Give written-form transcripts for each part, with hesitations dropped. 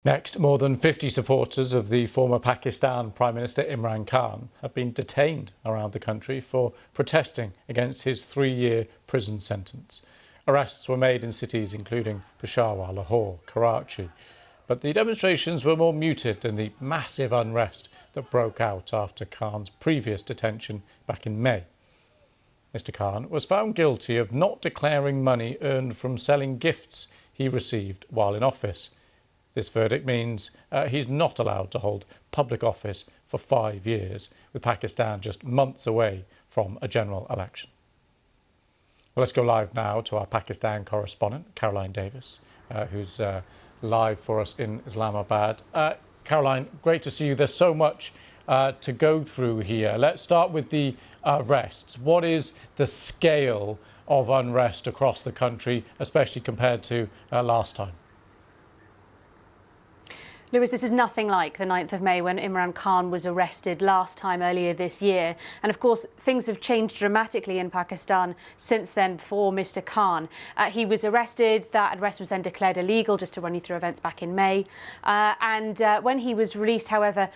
Next, more than 50 supporters of the former Pakistan Prime Minister Imran Khan have been detained around the country for protesting against his 3-year prison sentence. Arrests were made in cities including Peshawar, Lahore, Karachi. But the demonstrations were more muted than the massive unrest that broke out after Khan's previous detention back in May. Mr. Khan was found guilty of not declaring money earned from selling gifts he received while in office. This verdict means he's not allowed to hold public office for 5 years, with Pakistan just months away from a general election. Well, let's go live now to our Pakistan correspondent, Caroline Davis, who's live for us in Islamabad. Caroline, great to see you. There's so much to go through here. Let's start with the arrests. What is the scale of unrest across the country, especially compared to last time? Lewis, this is nothing like the 9th of May when Imran Khan was arrested last time earlier this year. And of course, things have changed dramatically in Pakistan since then for Mr. Khan. He was arrested. That arrest was then declared illegal, just to run you through events back in May. When he was released, however,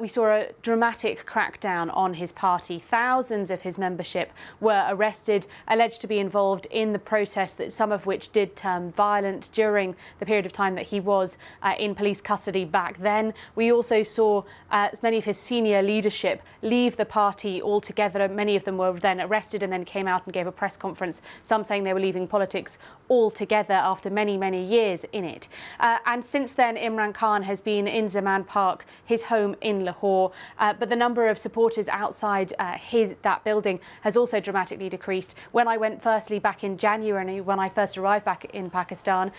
we saw a dramatic crackdown on his party. Thousands of his membership were arrested, alleged to be involved in the protests, that some of which did turn violent during the period of time that he was in police custody. Back then, we also saw many of his senior leadership leave the party altogether. Many of them were then arrested and then came out and gave a press conference, some saying they were leaving politics altogether after many, many years in it. And since then, Imran Khan has been in Zaman Park, his home in Lahore, but the number of supporters outside that building has also dramatically decreased. When I went firstly back in January, when I first arrived back in Pakistan,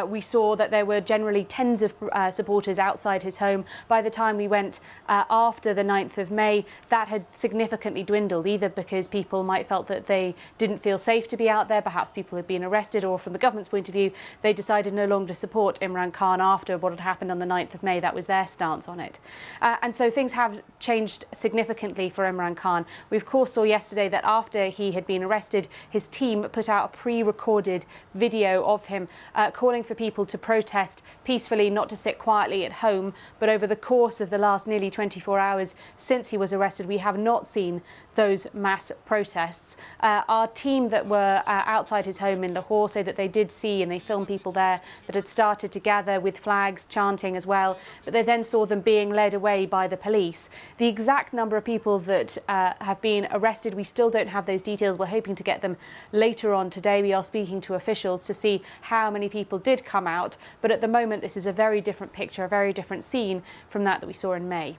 we saw that there were generally tens of supporters outside his home. By the time we went after the 9th of May, that had significantly dwindled, either because people might felt that they didn't feel safe to be out there, perhaps people had been arrested, or from the government's point of view, they decided no longer to support Imran Khan after what had happened on the 9th of May. That was their stance on it. And so things have changed significantly for Imran Khan. We, of course, saw yesterday that after he had been arrested, his team put out a pre-recorded video of him calling for people to protest peacefully, not to sit quietly at home. But over the course of the last nearly 24 hours since he was arrested, we have not seen those mass protests. Our team that were outside his home in Lahore say that they did see, and they filmed people there that had started to gather with flags, chanting as well, but they then saw them being led away by the police. The exact number of people that have been arrested, we still don't have those details. We're hoping to get them later on today. We are speaking to officials to see how many people did come out, but at the moment this is a very different picture, a very different scene from that we saw in May.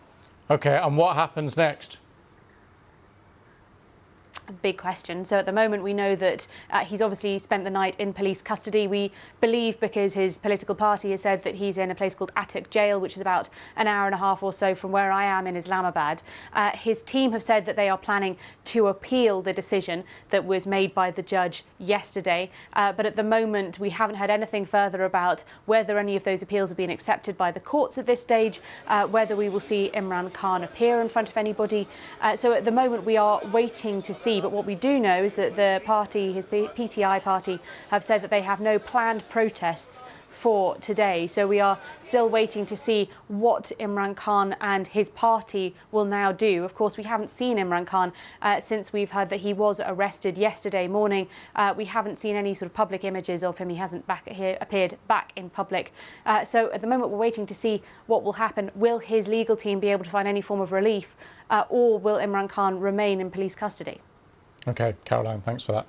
OK, and what happens next? A big question. So at the moment we know that he's obviously spent the night in police custody. We believe, because his political party has said, that he's in a place called Attock Jail, which is about an hour and a half or so from where I am in Islamabad. His team have said that they are planning to appeal the decision that was made by the judge yesterday. But at the moment we haven't heard anything further about whether any of those appeals have been accepted by the courts at this stage, whether we will see Imran Khan appear in front of anybody. So at the moment we are waiting to see. But what we do know is that the party, his PTI party, have said that they have no planned protests for today. So we are still waiting to see what Imran Khan and his party will now do. Of course, we haven't seen Imran Khan since we've heard that he was arrested yesterday morning. We haven't seen any sort of public images of him. He hasn't appeared back in public. So at the moment, we're waiting to see what will happen. Will his legal team be able to find any form of relief, or will Imran Khan remain in police custody? OK, Caroline, thanks for that.